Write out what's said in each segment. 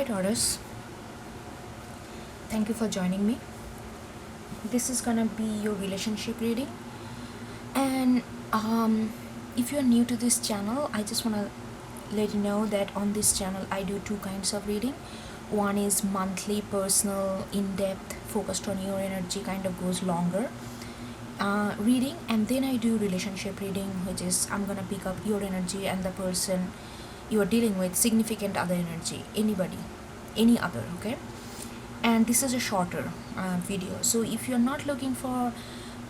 Hi Taurus, thank you for joining me. This is gonna be your relationship reading, and if you're new to this channel, I just wanna let you know that on this channel I do two kinds of reading. One is monthly, personal, in-depth, focused on your energy, kind of goes longer reading, and then I do relationship reading, which is I'm gonna pick up your energy and the person you are dealing with, significant other energy, anybody, any other, okay? And this is a shorter video, so if you're not looking for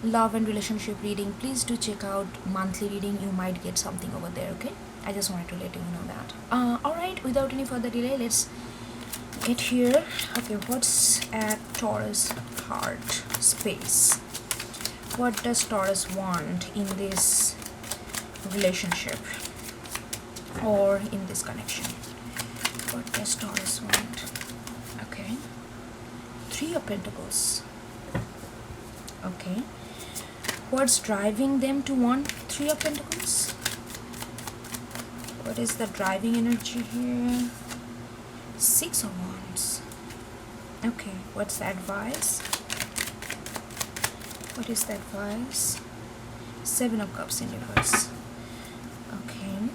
love and relationship reading, please do check out monthly reading. You might get something over there, okay? I just wanted to let you know that. All right, without any further delay, let's get here. Okay, what's at Taurus heart space? What does Taurus want in this relationship or in this connection? What does Taurus want? Okay, Three of Pentacles. Okay, what's driving them to want Three of Pentacles? What is the driving energy here? Six of Wands. Okay, what's the advice? What is the advice? Seven of Cups in reverse. Okay,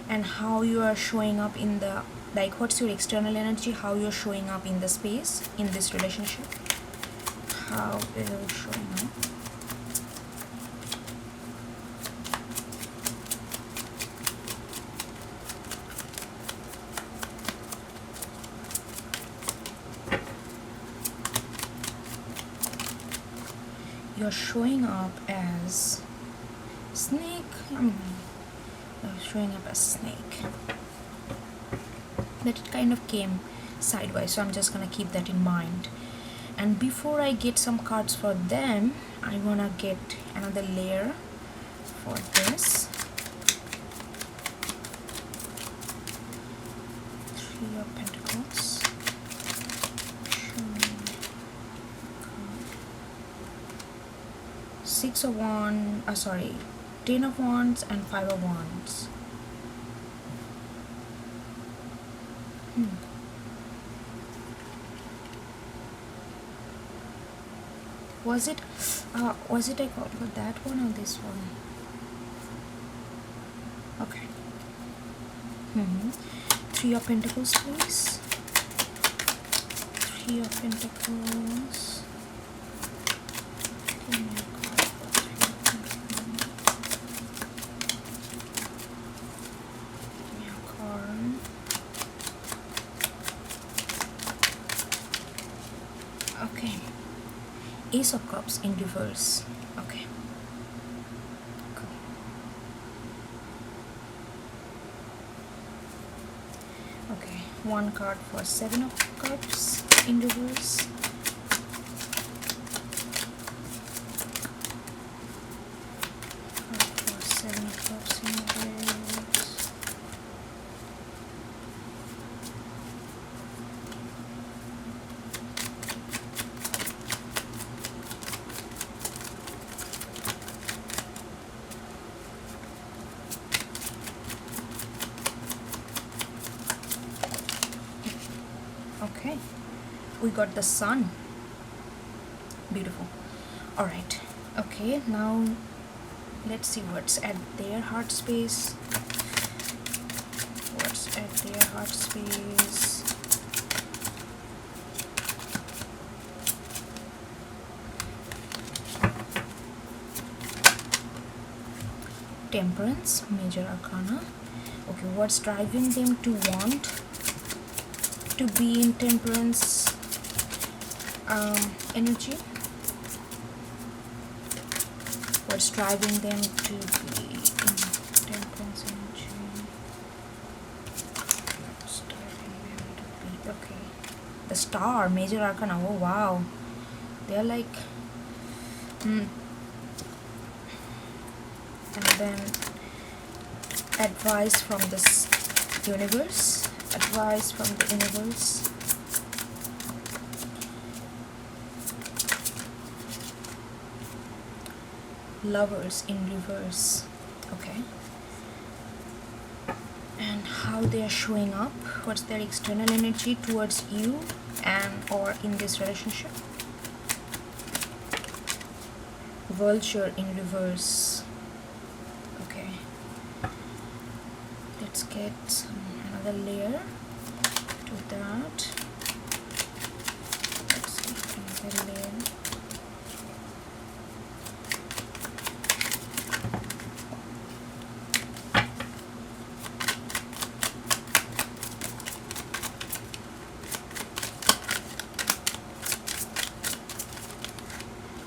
and how you are showing up in the, like, what's your external energy, how you're showing up in the space, in this relationship, how you're showing up. You're showing up as snake. You're showing up as snake, but it kind of came sideways, so I'm just gonna keep that in mind. And before I get some cards for them, I wanna get another layer for this. Three of Pentacles. Six of Wands, sorry, 10 of Wands and 5 of Wands. Was it I got that one or this one? Okay. Three of Pentacles, please. Three of Pentacles. Okay, Ace of Cups in reverse. Okay, cool. Okay, one card for Seven of Cups in reverse. Card for Seven of Cups in reverse. Okay, we got the Sun. Beautiful. All right. Okay, now let's see what's at their heart space. What's at their heart space? Temperance, Major Arcana. Okay, what's driving them to want to be in Temperance energy? What's driving them to be in Temperance energy? What's driving them to be? Okay, the Star, Major Arcana. Oh wow, they're like and then advice from this universe. Advice from the universe. Lovers in reverse. Okay, and how they are showing up, what's their external energy towards you and or in this relationship. Vulture in reverse. Okay, let's get another layer to that. Let's see another layer.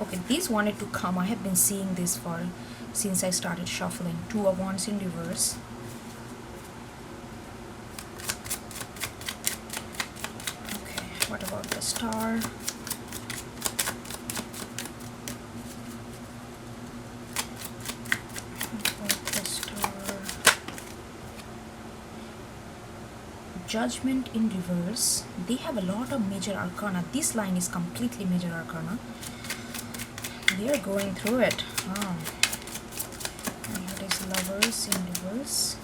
Okay, these wanted to come. I have been seeing this for since I started shuffling. 2 of Wands in reverse. Okay, what about the Star? What about the Star? Judgment in reverse. They have a lot of major arcana. This line is completely major arcana. They are going through it. Oh. And what is Lovers in reverse?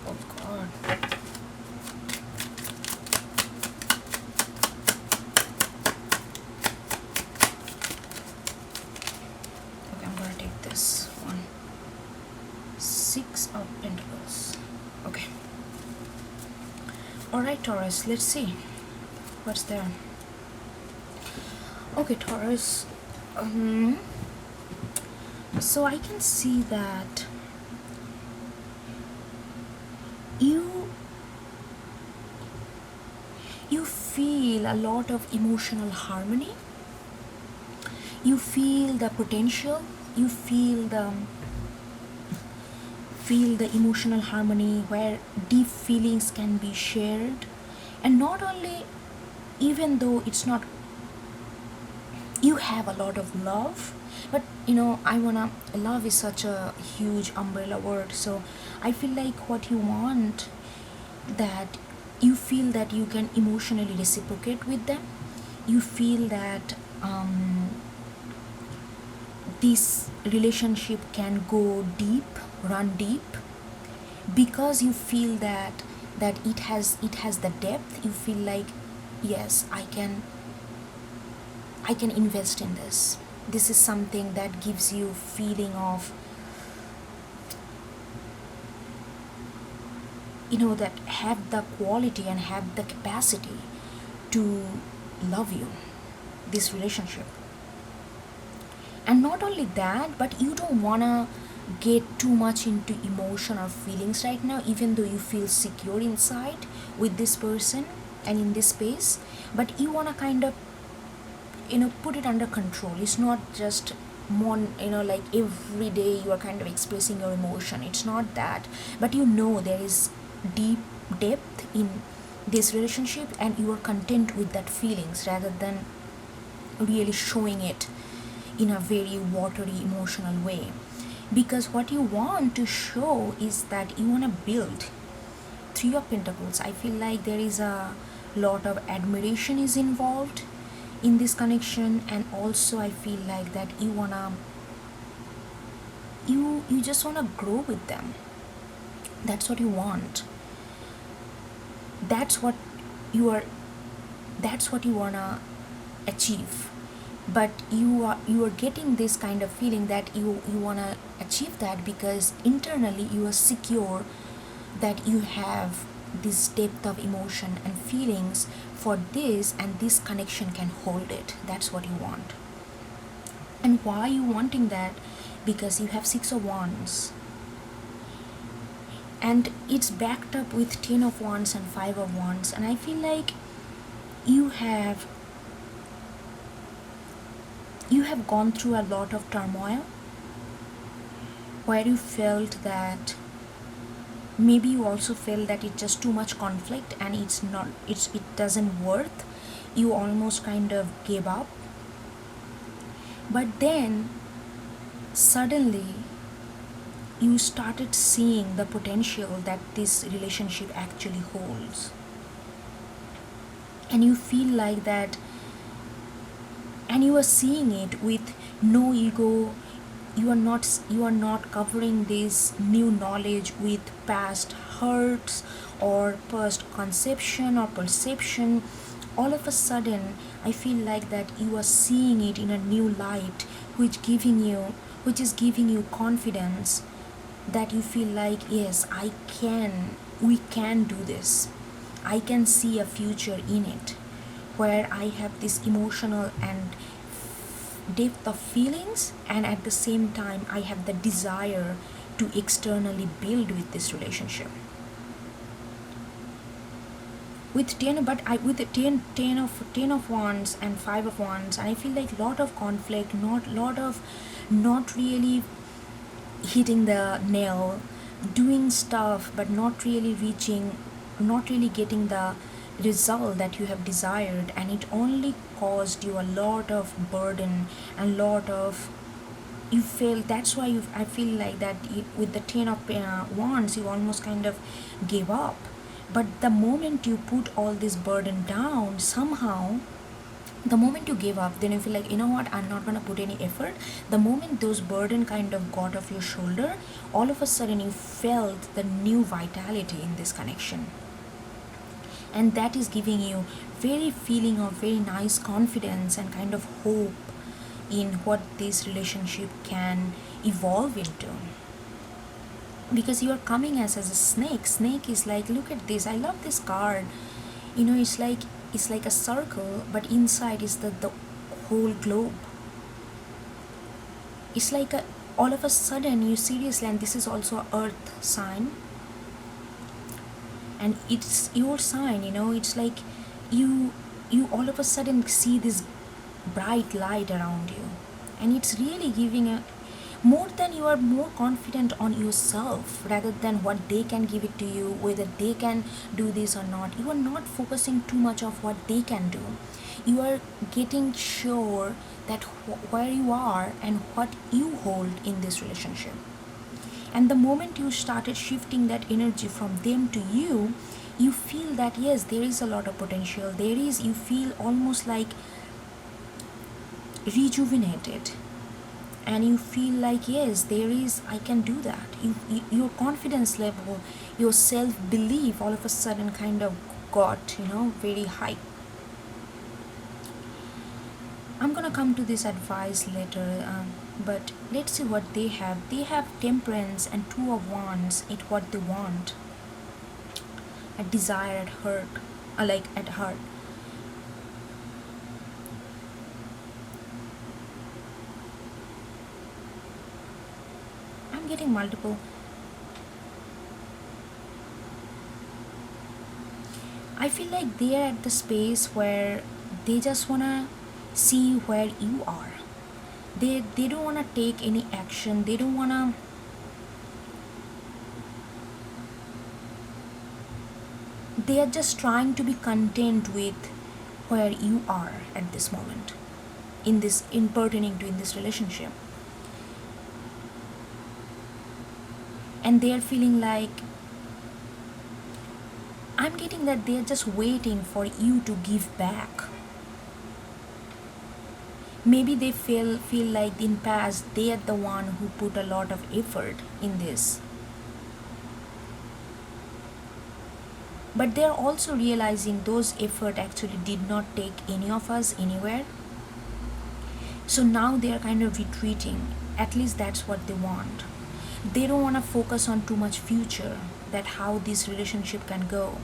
Oh God. This one. 6 of Pentacles. Okay. Alright, Taurus, let's see what's there. Okay, Taurus. So I can see that you feel a lot of emotional harmony. You feel the potential. You feel the emotional harmony where deep feelings can be shared, and not only, even though it's not, you have a lot of love, but love is such a huge umbrella word, so I feel like what you want, that you feel that you can emotionally reciprocate with them. You feel that this relationship can go deep, run deep, because you feel that it has the depth. You feel like, yes, I can invest in this. This is something that gives you feeling of, that have the quality and have the capacity to love you, this relationship. And not only that, but you don't want to get too much into emotion or feelings right now, even though you feel secure inside with this person and in this space, but you want to kind of put it under control. It's not just like every day you are kind of expressing your emotion. It's not that, but there is deep depth in this relationship, and you are content with that feelings rather than really showing it in a very watery emotional way. Because what you want to show is that you want to build. 3 of Pentacles, I feel like there is a lot of admiration is involved in this connection, and also I feel like that you just want to grow with them. That's what you want. That's what you want to achieve. But you are getting this kind of feeling that you want to achieve that because internally you are secure that you have this depth of emotion and feelings for this, and this connection can hold it. That's what you want. And why are you wanting that? Because you have 6 of Wands, and it's backed up with 10 of Wands and 5 of Wands, and I feel like you have gone through a lot of turmoil where you felt that maybe you also felt that it's just too much conflict and it doesn't worth. You almost kind of gave up, but then suddenly you started seeing the potential that this relationship actually holds, and you feel like that, and you are seeing it with no ego. You are not covering this new knowledge with past hurts or past conception or perception. All of a sudden, I feel like that you are seeing it in a new light, which is giving you confidence, that you feel like, yes, we can do this. I can see a future in it, where I have this emotional and depth of feelings, and at the same time I have the desire to externally build with this relationship. With 10, but I with the 10 of wands and 5 of wands, and I feel like lot of conflict, not really hitting the nail, doing stuff but not really getting the result that you have desired, and it only caused you a lot of burden and lot of, you feel, that's why I feel like that with the 10 of wands, you almost kind of gave up. But the moment you put all this burden down, somehow, the moment you give up, then you feel like, you know what, I'm not gonna put any effort. The moment those burden kind of got off your shoulder, all of a sudden you felt the new vitality in this connection, and that is giving you very feeling of very nice confidence and kind of hope in what this relationship can evolve into. Because you are coming as a snake is like, look at this, I love this card. It's like a circle, but inside is the whole globe. It's like all of a sudden you seriously, and this is also a earth sign, and it's your sign, it's like you all of a sudden see this bright light around you, and it's really giving a more than, you are more confident on yourself rather than what they can give it to you, whether they can do this or not. You are not focusing too much of what they can do. You are getting sure that where you are and what you hold in this relationship. And the moment you started shifting that energy from them to you, you feel that yes, there is a lot of potential. You feel almost like rejuvenated, and you feel like, yes, I can do that. Your confidence level, your self-belief all of a sudden kind of got very high. I'm gonna come to this advice later, but let's see what they have. They have temperance and 2 of wands. It's what they want, a desire at heart, like at heart. I'm getting multiple. I feel like they are at the space where they just wanna see where you are. They don't wanna take any action. They don't wanna. They are just trying to be content with where you are at this moment, in pertaining to in this relationship. And they are feeling like, I'm getting that they are just waiting for you to give back. Maybe they feel like in past they are the one who put a lot of effort in this. But they are also realizing those effort actually did not take any of us anywhere. So now they are kind of retreating. At least that's what they want. They don't want to focus on too much future, that how this relationship can go.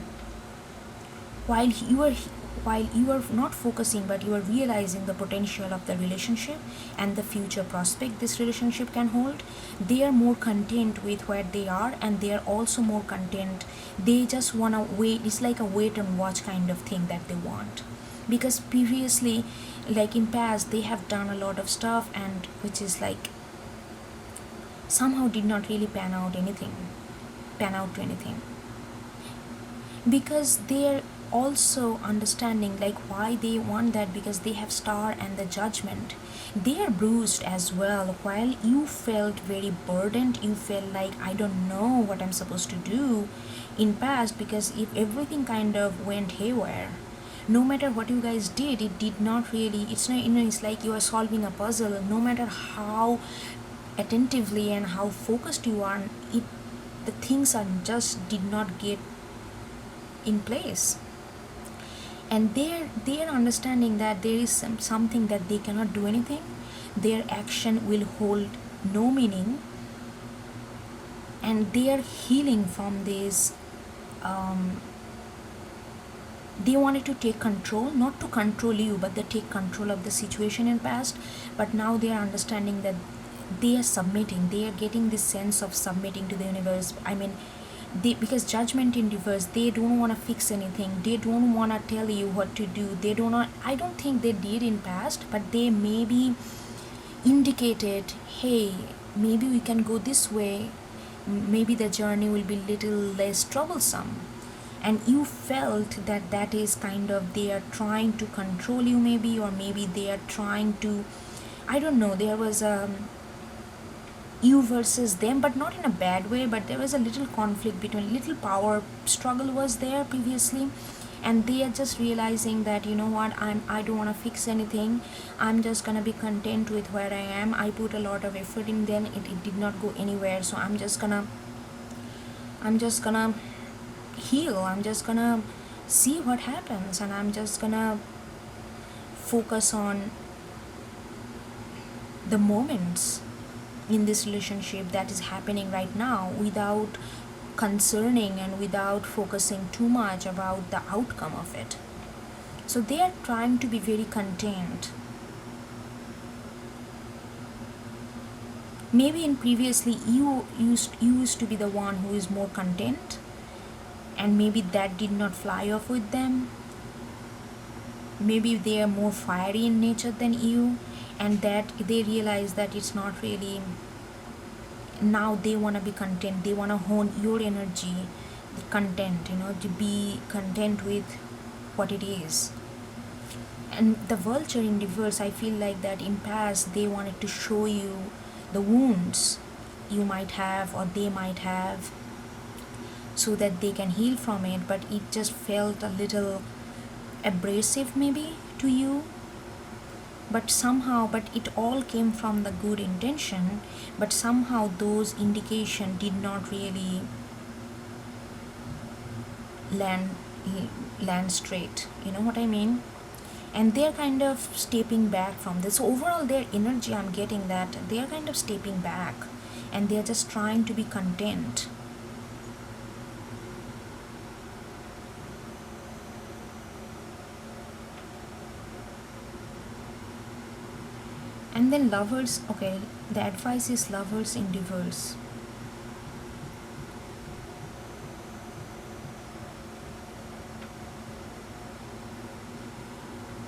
While you are not focusing, but you are realizing the potential of the relationship and the future prospect this relationship can hold, they are more content with where they are, and they are also more content. They just want to wait. It's like a wait and watch kind of thing that they want. Because previously, like in past, they have done a lot of stuff, and which is like somehow did not really pan out to anything, because also understanding like why they want that, because they have star and the judgment. They are bruised as well. While you felt very burdened, you felt like I don't know what I'm supposed to do in past, because if everything kind of went haywire, no matter what you guys did, it did not really, it's not, it's like you are solving a puzzle. No matter how attentively and how focused you are, it, the things are just did not get in place. And they're understanding that there is something that they cannot do anything. Their action will hold no meaning, and they are healing from this. They wanted to take control, not to control you, but they take control of the situation in past. But now they are understanding that they are submitting, they are getting this sense of submitting to the universe. I mean, they, because judgment in reverse, they don't want to fix anything, they don't want to tell you what to do, they do not, I don't think they did in past, but they maybe indicated, hey, maybe we can go this way, maybe the journey will be little less troublesome. And you felt that that is kind of, they are trying to control you maybe, or maybe they are trying to, I don't know, there was a you versus them, but not in a bad way, but there was a little conflict between, little power struggle was there previously. And they are just realizing that, you know what, I don't want to fix anything, I'm just gonna be content with where I am. I put a lot of effort in, then it did not go anywhere, so I'm just gonna heal, I'm just gonna see what happens, and I'm just gonna focus on the moments in this relationship that is happening right now, without concerning and without focusing too much about the outcome of it. So they are trying to be very content. Maybe in previously you used to be the one who is more content, and maybe that did not fly off with them. Maybe they are more fiery in nature than you, and that they realize that it's not really, now they want to be content, they want to hone your energy, the content, to be content with what it is. And the vulture in reverse, I feel like that in past they wanted to show you the wounds you might have or they might have, so that they can heal from it, but it just felt a little abrasive maybe to you. But somehow, but it all came from the good intention, but somehow those indication did not really land straight, you know what I mean? And they're kind of stepping back from this. So overall their energy, I'm getting that they're kind of stepping back, and they're just trying to be content. And then lovers, okay, the advice is lovers in reverse.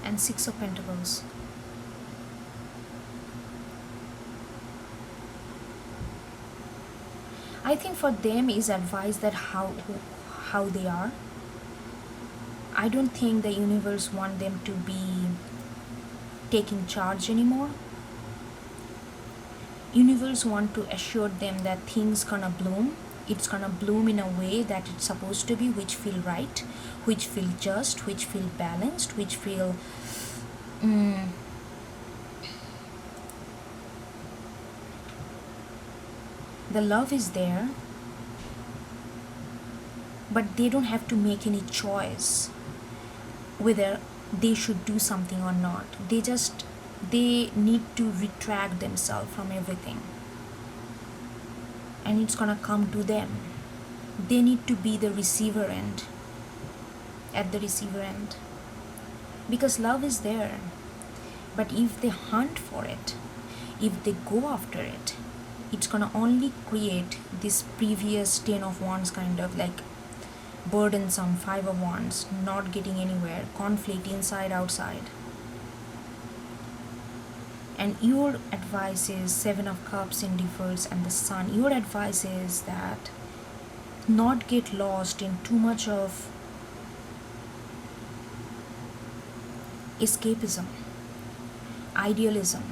And Six of Pentacles. I think for them is advice that how they are. I don't think the universe want them to be taking charge anymore. Universe want to assure them that things gonna bloom. It's gonna bloom in a way that it's supposed to be, which feel right, which feel just, which feel balanced, which feel the love is there, but they don't have to make any choice whether they should do something or not. They need to retract themselves from everything, and it's gonna come to them. They need to be the receiver end, at the receiver end, because love is there. But if they hunt for it, if they go after it, it's gonna only create this previous 10 of wands kind of like burdensome 5 of wands, not getting anywhere, conflict inside outside. And your advice is 7 of cups in reverse and the sun. Your advice is that not get lost in too much of escapism, idealism,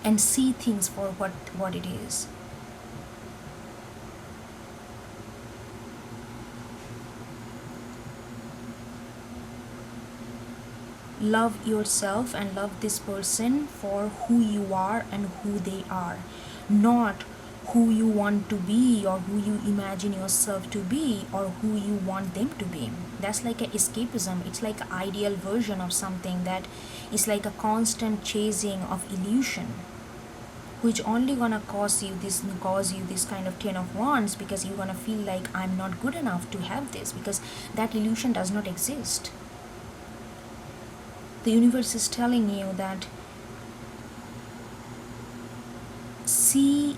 and see things for what it is. Love yourself and love this person for who you are and who they are, not who you want to be or who you imagine yourself to be or who you want them to be. That's like an escapism. It's like an ideal version of something that is like a constant chasing of illusion, which only gonna cause you this kind of 10 of wands, because you're gonna feel like I'm not good enough to have this, because that illusion does not exist. The universe is telling you that see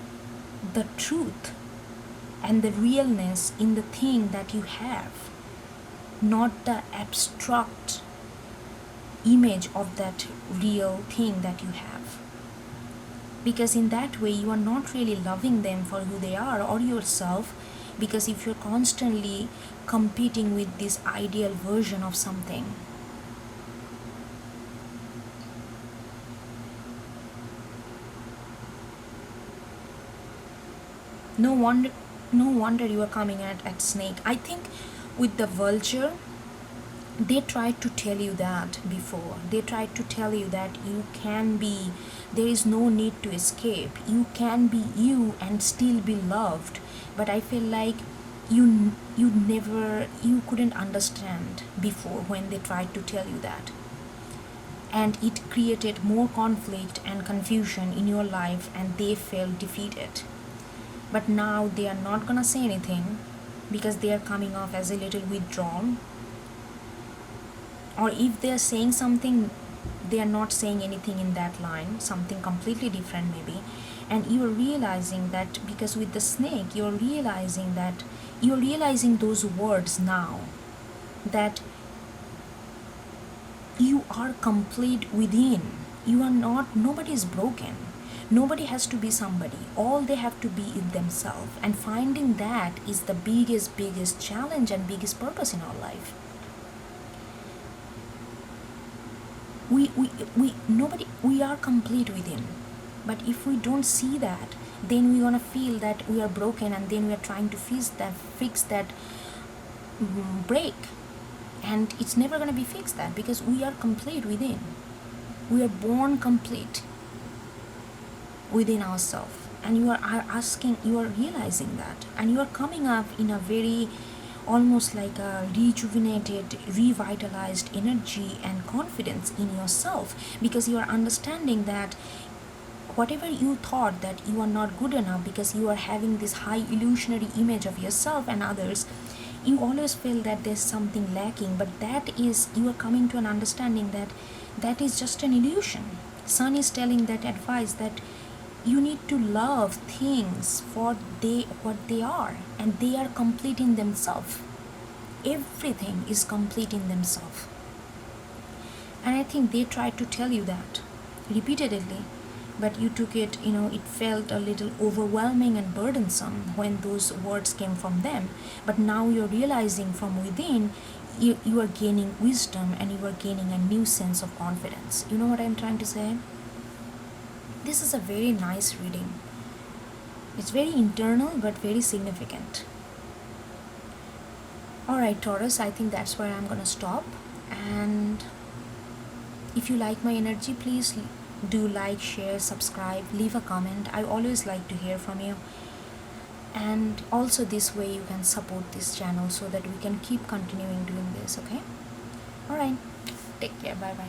the truth and the realness in the thing that you have, not the abstract image of that real thing that you have. Because in that way you are not really loving them for who they are or yourself, because if you're constantly competing with this ideal version of something, no wonder you are coming at snake. I think with the vulture, they tried to tell you that before. They tried to tell you that you can be, there is no need to escape, you can be you and still be loved. But I feel like you couldn't understand before when they tried to tell you that, and it created more conflict and confusion in your life, and they felt defeated. But now they are not gonna say anything, because they are coming off as a little withdrawn. Or if they are saying something, they are not saying anything in that line, something completely different maybe. And you are realizing that, because with the snake, you are realizing those words now, that you are complete within. You are not, nobody is broken. Nobody has to be somebody. All they have to be is themselves. And finding that is the biggest challenge and biggest purpose in our life. We are complete within. But if we don't see that, then we're gonna feel that we are broken, and then we are trying to fix that break. And it's never gonna be fixed, that because we are complete within. We are born complete within ourselves, and you are realizing that, and you are coming up in a very almost like a rejuvenated, revitalized energy and confidence in yourself, because you are understanding that whatever you thought that you are not good enough because you are having this high illusionary image of yourself and others, you always feel that there's something lacking. But that is, you are coming to an understanding that that is just an illusion. Sun is telling that advice, that you need to love things for what they are, and they are complete in themselves. Everything is complete in themselves. And I think they tried to tell you that repeatedly, but you took it, it felt a little overwhelming and burdensome when those words came from them. But now you're realizing from within, you are gaining wisdom, and you are gaining a new sense of confidence. You know what I'm trying to say? This is a very nice reading. It's very internal but very significant. Alright, Taurus, I think that's where I'm gonna stop. And if you like my energy, please do like, share, subscribe, leave a comment. I always like to hear from you. And also this way you can support this channel so that we can keep continuing doing this, okay? Alright, take care, bye bye.